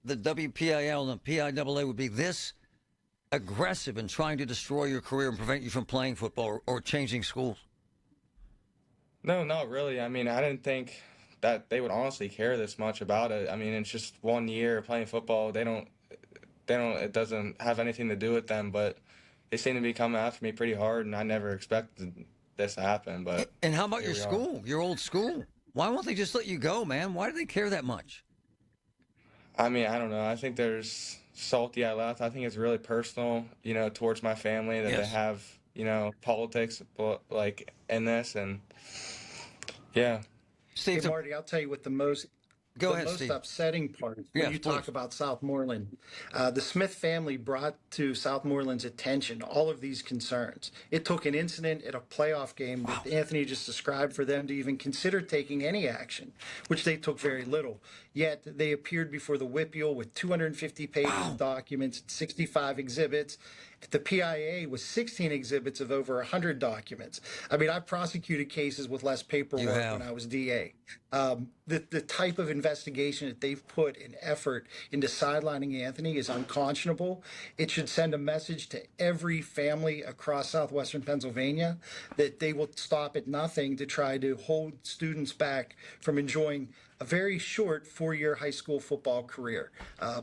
the WPIL and the PIAA would be this aggressive in trying to destroy your career and prevent you from playing football or changing schools? No, not really. I mean, I didn't think that they would honestly care this much about it. I mean, it's just 1 year playing football. It doesn't have anything to do with them, but they seem to be coming after me pretty hard, and I never expected this to happen. But and how about your school, your old school? Why won't they just let you go, man? Why do they care that much? I mean, I don't know. I think there's salty I left. I think it's really personal, you know, towards my family that they have, you know, politics like in this, and yeah. Steve, hey, Marty, I'll tell you what the most upsetting part when you talk about Southmoreland. The Smith family brought to Southmoreland's attention all of these concerns. It took an incident at a playoff game that Anthony just described for them to even consider taking any action, which they took very little. Yet they appeared before the WPIAL with 250 pages of documents, 65 exhibits. The PIA was 16 exhibits of over 100 documents. I mean, I prosecuted cases with less paperwork when I was DA. The type of investigation that they've put in effort into sidelining Anthony is unconscionable. It should send a message to every family across southwestern Pennsylvania that they will stop at nothing to try to hold students back from enjoying a very short 4-year high school football career.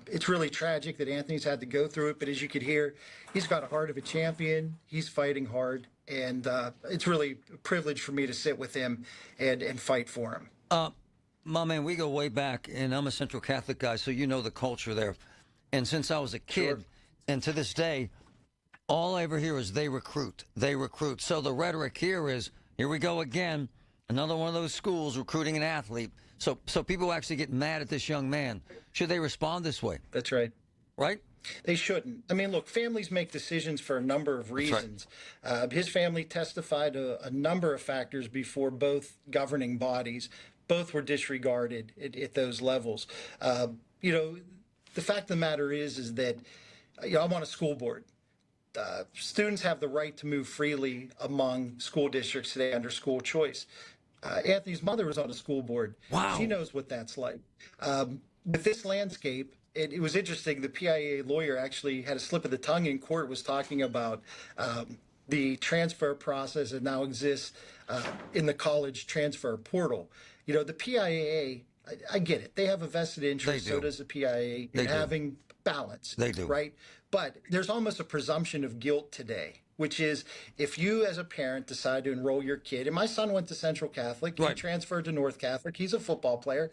It's really tragic that Anthony's had to go through it, but as you could hear, he's got a heart of a champion. He's fighting hard, and it's really a privilege for me to sit with him and fight for him. My man, we go way back, and I'm a Central Catholic guy, so you know the culture there. And since I was a kid, and to this day, all I ever hear is they recruit. They recruit. So the rhetoric here is, here we go again, another one of those schools recruiting an athlete. So people actually get mad at this young man. Should they respond this way? That's right. Right? They shouldn't. I mean, look, families make decisions for a number of reasons. Right. His family testified to a number of factors before both governing bodies. Both were disregarded at those levels. You know, the fact of the matter is that I'm on a school board. Students have the right to move freely among school districts today under school choice. Anthony's mother was on a school board. Wow. She knows what that's like. With this landscape, it was interesting. The PIA lawyer actually had a slip of the tongue in court, was talking about the transfer process that now exists in the college transfer portal. You know, the PIAA, I get it. They have a vested interest, so does the PIA, in having balance. They do. Right? But there's almost a presumption of guilt today, which is if you as a parent decide to enroll your kid, and my son went to Central Catholic, he transferred to North Catholic, he's a football player.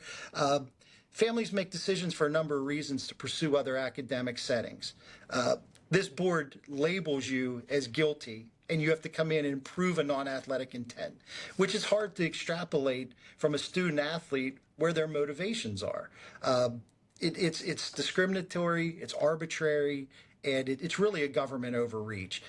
Families make decisions for a number of reasons to pursue other academic settings. This board labels you as guilty, and you have to come in and prove a non-athletic intent, which is hard to extrapolate from a student athlete where their motivations are. It's discriminatory, it's arbitrary, and it's really a government overreach.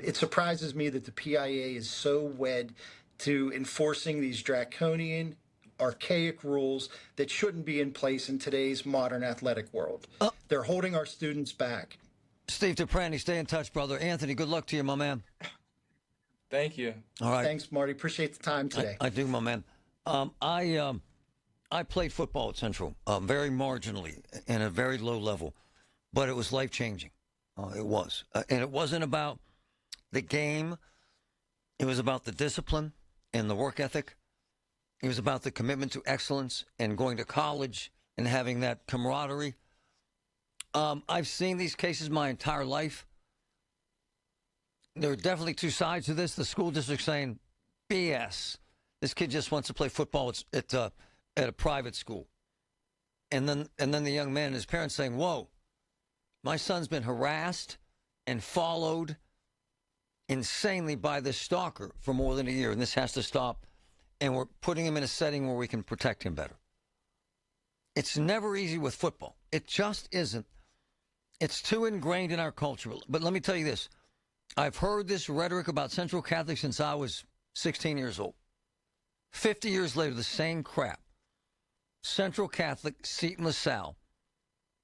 It surprises me that the PIA is so wed to enforcing these draconian, archaic rules that shouldn't be in place in today's modern athletic world. They're holding our students back. Steve Dupranti, stay in touch, brother. Anthony, good luck to you, my man. Thank you. All right. Thanks, Marty. Appreciate the time today. I do, my man. I played football at Central, very marginally, and at a very low level, but it was life-changing. It was. And it wasn't about the game. It was about the discipline and the work ethic. It was about the commitment to excellence and going to college and having that camaraderie. I've seen these cases my entire life. there are definitely two sides to this. The school district saying, BS. This kid just wants to play football at a private school. And then the young man and his parents saying, whoa, my son's been harassed and followed insanely by this stalker for more than a year, and this has to stop, and we're putting him in a setting where we can protect him better. It's never easy with football. It just isn't. It's too ingrained in our culture. But let me tell you this. I've heard this rhetoric about Central Catholic since I was 16 years old. 50 years later, the same crap. Central Catholic, Seton LaSalle,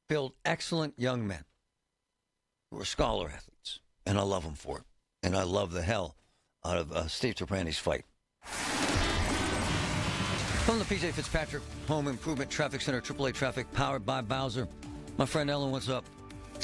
build excellent young men who are scholar athletes, and I love them for it. And I love the hell out of Steve Trapani's fight. From the P.J. Fitzpatrick Home Improvement Traffic Center, AAA Traffic, powered by Bowser. My friend Ellen, what's up?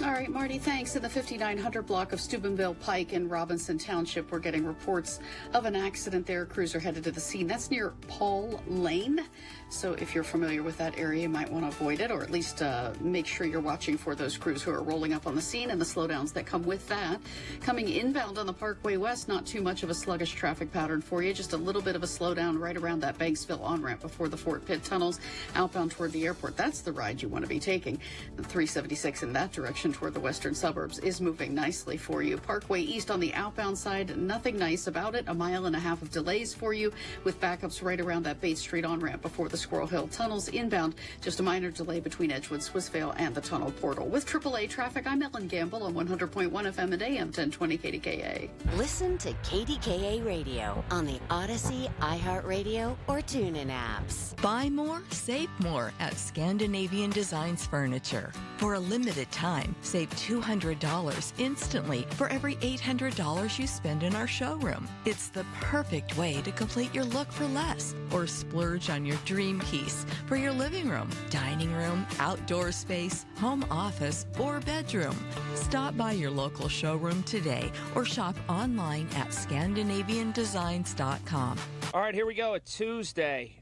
All right, Marty, thanks. In the 5900 block of Steubenville Pike in Robinson Township, we're getting reports of an accident there. Crews are headed to the scene. That's near Paul Lane. So if you're familiar with that area, you might want to avoid it, or at least make sure you're watching for those crews who are rolling up on the scene and the slowdowns that come with that. Coming inbound on the Parkway West, not too much of a sluggish traffic pattern for you. Just a little bit of a slowdown right around that Banksville on-ramp before the Fort Pitt tunnels. Outbound toward the airport, that's the ride you want to be taking. The 376 in that direction toward the western suburbs is moving nicely for you. Parkway East on the outbound side, nothing nice about it. 1.5 miles of delays for you with backups right around that Bates Street on-ramp before the Squirrel Hill tunnels. Inbound, just a minor delay between Edgewood, Swissvale, and the tunnel portal. With AAA traffic, I'm Ellen Gamble on 100.1 FM and AM 1020 KDKA. Listen to KDKA Radio on the Odyssey, iHeartRadio, or TuneIn apps. Buy more, save more at Scandinavian Designs Furniture. For a limited time, save $200 instantly for every $800 you spend in our showroom. It's the perfect way to complete your look for less, or splurge on your dream piece for your living room, dining room, outdoor space, home office, or bedroom. Stop by your local showroom today or shop online at ScandinavianDesigns.com. All right, here we go. It's Tuesday.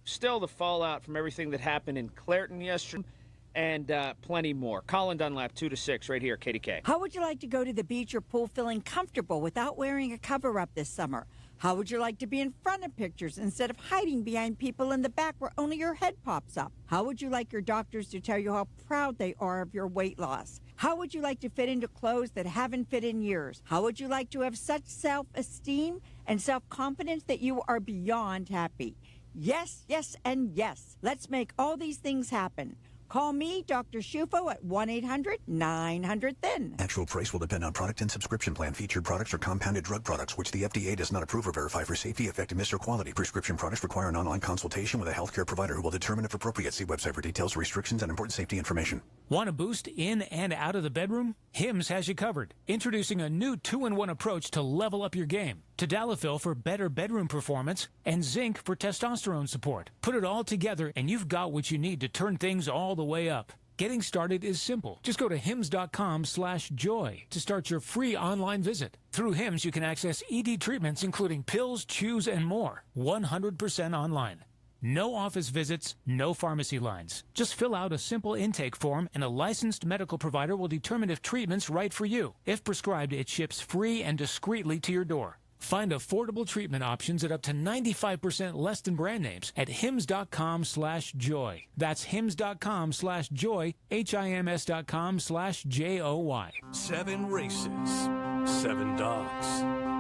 Still the fallout from everything that happened in Clairton yesterday, and plenty more. Colin Dunlap, 2 to 6, right here, KDK. How would you like to go to the beach or pool feeling comfortable without wearing a cover-up this summer? How would you like to be in front of pictures instead of hiding behind people in the back where only your head pops up? How would you like your doctors to tell you how proud they are of your weight loss? How would you like to fit into clothes that haven't fit in years? How would you like to have such self-esteem and self-confidence that you are beyond happy? Yes, yes, and yes. Let's make all these things happen. Call me, Dr. Shufo, at 1-800-900-THIN. Actual price will depend on product and subscription plan. Featured products are compounded drug products, which the FDA does not approve or verify for safety, effectiveness, or quality. Prescription products require an online consultation with a healthcare provider who will determine if appropriate. See website for details, restrictions, and important safety information. Want a boost in and out of the bedroom? Hims has you covered. Introducing a new 2-in-1 approach to level up your game. Tadalafil for better bedroom performance and zinc for testosterone support. Put it all together and you've got what you need to turn things all the way up. Getting started is simple. Just go to hims.com/joy to start your free online visit. Through Hims, you can access ED treatments including pills, chews, and more. 100% online. No office visits, no pharmacy lines. Just fill out a simple intake form and a licensed medical provider will determine if treatment's right for you. If prescribed, it ships free and discreetly to your door. Find affordable treatment options at up to 95% less than brand names at hims.com/joy. That's hims.com/joy, HIMS.com/JOY. 7 races, 7 dogs,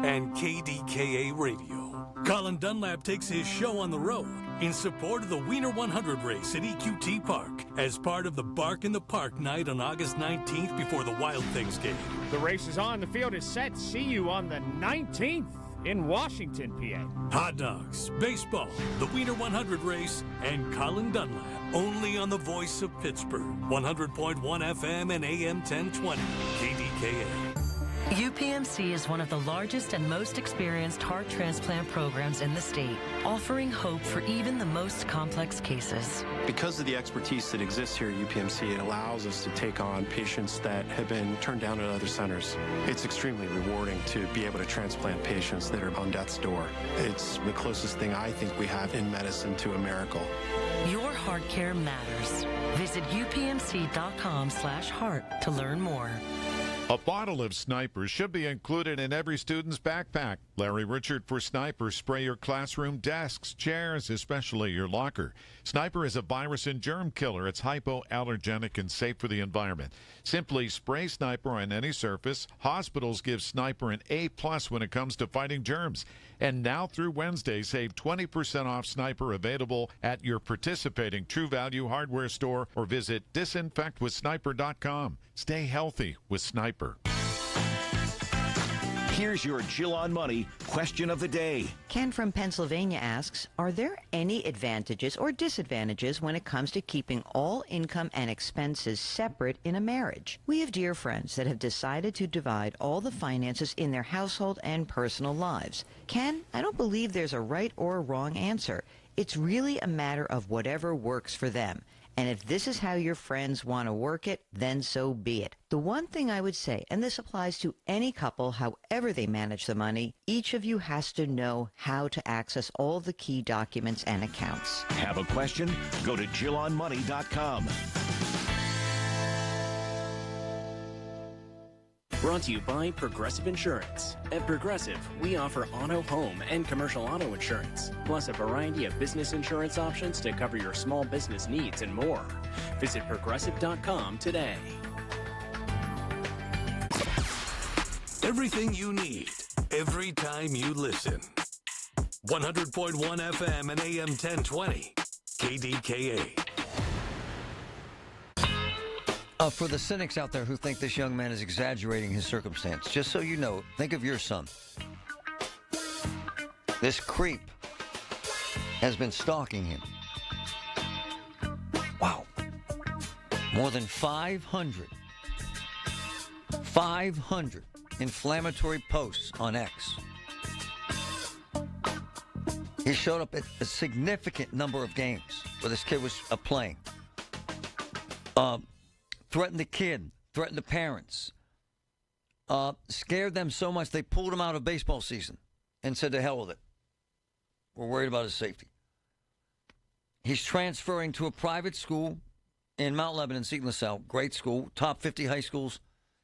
and KDKA Radio. Colin Dunlap takes his show on the road in support of the Wiener 100 race at EQT Park as part of the Bark in the Park night on August 19th before the Wild Things game. The race is on. The field is set. See you on the 19th in Washington, PA. Hot dogs, baseball, the Wiener 100 race, and Colin Dunlap. Only on the voice of Pittsburgh. 100.1 FM and AM 1020. KDKA. UPMC is one of the largest and most experienced heart transplant programs in the state, offering hope for even the most complex cases. Because of the expertise that exists here at UPMC, it allows us to take on patients that have been turned down at other centers. It's extremely rewarding to be able to transplant patients that are on death's door. It's the closest thing I think we have in medicine to a miracle. Your heart care matters. Visit upmc.com/heart to learn more. A bottle of Sniper should be included in every student's backpack. Larry Richard for Sniper. Spray your classroom desks, chairs, especially your locker. Sniper is a virus and germ killer. It's hypoallergenic and safe for the environment. Simply spray Sniper on any surface. Hospitals give Sniper an A+ when it comes to fighting germs. And now through Wednesday, save 20% off Sniper, available at your participating True Value hardware store or visit disinfectwithsniper.com. Stay healthy with Sniper. Here's your Jill on Money question of the day. Ken from Pennsylvania asks, are there any advantages or disadvantages when it comes to keeping all income and expenses separate in a marriage? We have dear friends that have decided to divide all the finances in their household and personal lives. Ken, I don't believe there's a right or a wrong answer. It's really a matter of whatever works for them. And if this is how your friends want to work it, then so be it. The one thing I would say, and this applies to any couple, however they manage the money, each of you has to know how to access all the key documents and accounts. Have a question? Go to JillOnMoney.com. Brought to you by Progressive Insurance. At Progressive, we offer auto, home, and commercial auto insurance, plus a variety of business insurance options to cover your small business needs and more. Visit Progressive.com today. Everything you need, every time you listen. 100.1 FM and AM 1020. KDKA. For the cynics out there who think this young man is exaggerating his circumstance, just so you know, think of your son. This creep has been stalking him. Wow. More than 500 inflammatory posts on X. He showed up at a significant number of games where this kid was playing. Threatened the kid, threatened the parents, scared them so much they pulled him out of baseball season and said to hell with it. We're worried about his safety. He's transferring to a private school in Mount Lebanon, Seton LaSalle. Great school, top 50 high schools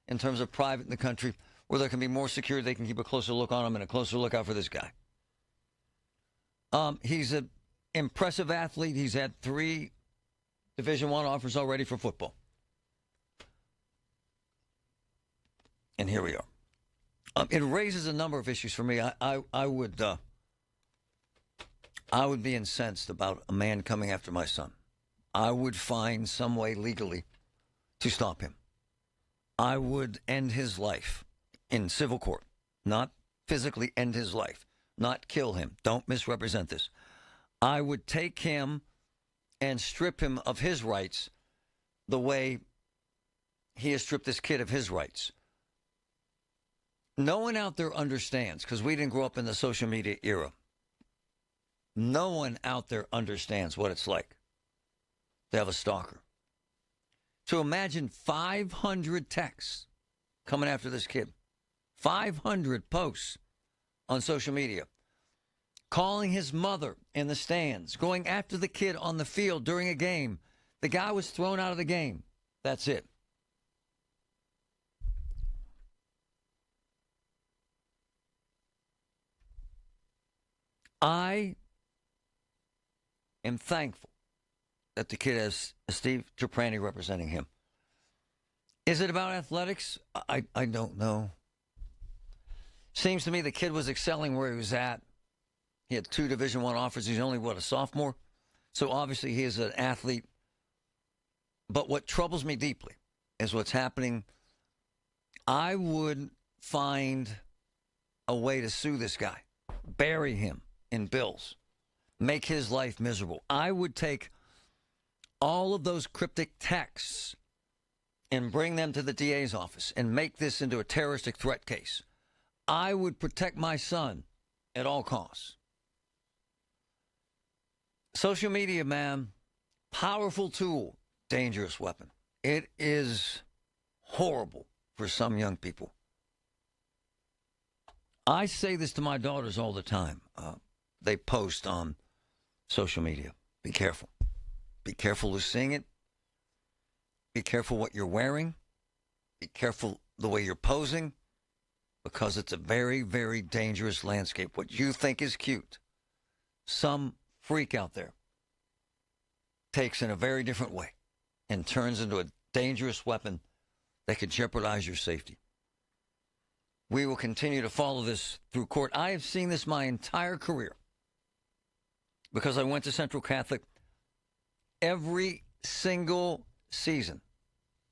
in terms of private in the country, where there can be more security. They can keep a closer look on him and a closer look out for this guy. He's an impressive athlete. He's had 3 Division I offers already for football. And here we are. It raises a number of issues for me. I would be incensed about a man coming after my son. I would find some way legally to stop him. I would end his life in civil court, not physically end his life, not kill him. Don't misrepresent this. I would take him and strip him of his rights the way he has stripped this kid of his rights. No one out there understands, because we didn't grow up in the social media era. No one out there understands what it's like to have a stalker. So imagine 500 texts coming after this kid. 500 posts on social media. Calling his mother in the stands. Going after the kid on the field during a game. The guy was thrown out of the game. That's it. I am thankful that the kid has Steve Trapani representing him. Is it about athletics? I don't know. Seems to me the kid was excelling where he was at. He had 2 Division I offers. He's only, a sophomore? So obviously he is an athlete. But what troubles me deeply is what's happening. I would find a way to sue this guy. Bury him in bills. Make his life miserable. I would take all of those cryptic texts and bring them to the DA's office and make this into a terroristic threat case. I would protect my son at all costs. Social media, man, powerful tool, dangerous weapon. It is horrible for some young people. I say this to my daughters all the time. They post on social media. Be careful. Be careful who's seeing it. Be careful what you're wearing. Be careful the way you're posing, because it's a very, very dangerous landscape. What you think is cute, some freak out there takes in a very different way and turns into a dangerous weapon that could jeopardize your safety. We will continue to follow this through court. I have seen this my entire career because I went to Central Catholic every single season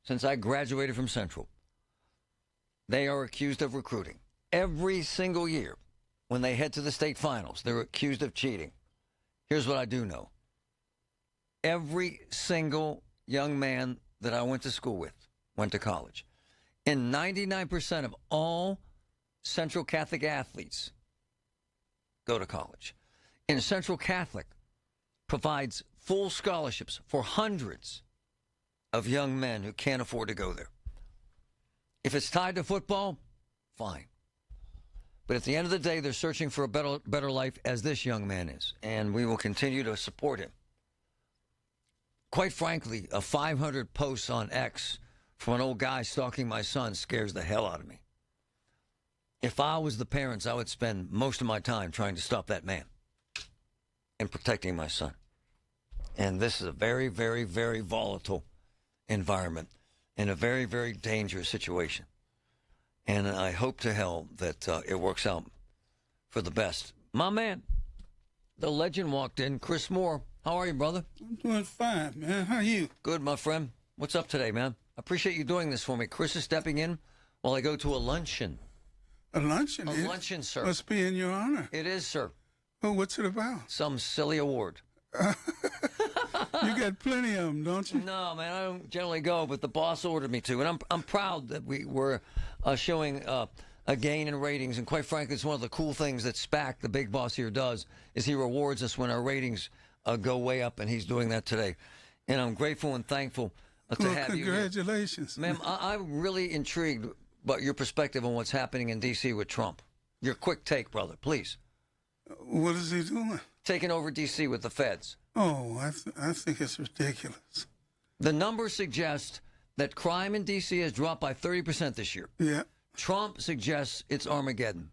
since I graduated from Central. They are accused of recruiting. Every single year when they head to the state finals, they're accused of cheating. Here's what I do know. Every single young man that I went to school with went to college. And 99% of all Central Catholic athletes go to college. And Central Catholic provides full scholarships for hundreds of young men who can't afford to go there. If it's tied to football, fine. But at the end of the day, they're searching for a better life, as this young man is. And we will continue to support him. Quite frankly, a 500 posts on X from an old guy stalking my son scares the hell out of me. If I was the parents, I would spend most of my time trying to stop that man and protecting my son. And this is a very, very, very volatile environment and a very, very dangerous situation. And I hope to hell that it works out for the best. My man, the legend walked in, Chris Moore. How are you, brother? I'm doing fine, man. How are you? Good, my friend. What's up today, man? I appreciate you doing this for me. Chris is stepping in while I go to a luncheon. A luncheon? A luncheon, sir. Must be in your honor. It is, sir. Well, what's it about? Some silly award. You got plenty of them, don't you? No, man, I don't generally go, but the boss ordered me to. And I'm proud that we were showing a gain in ratings. And quite frankly, it's one of the cool things that SPAC, the big boss here, does, is he rewards us when our ratings go way up, and he's doing that today. And I'm grateful and thankful to have you here. Congratulations. Ma'am, I'm really intrigued about your perspective on what's happening in D.C. with Trump. Your quick take, brother, please. What is he doing? Taking over D.C. with the feds. Oh, I think it's ridiculous. The numbers suggest that crime in D.C. has dropped by 30% this year. Yeah. Trump suggests it's Armageddon.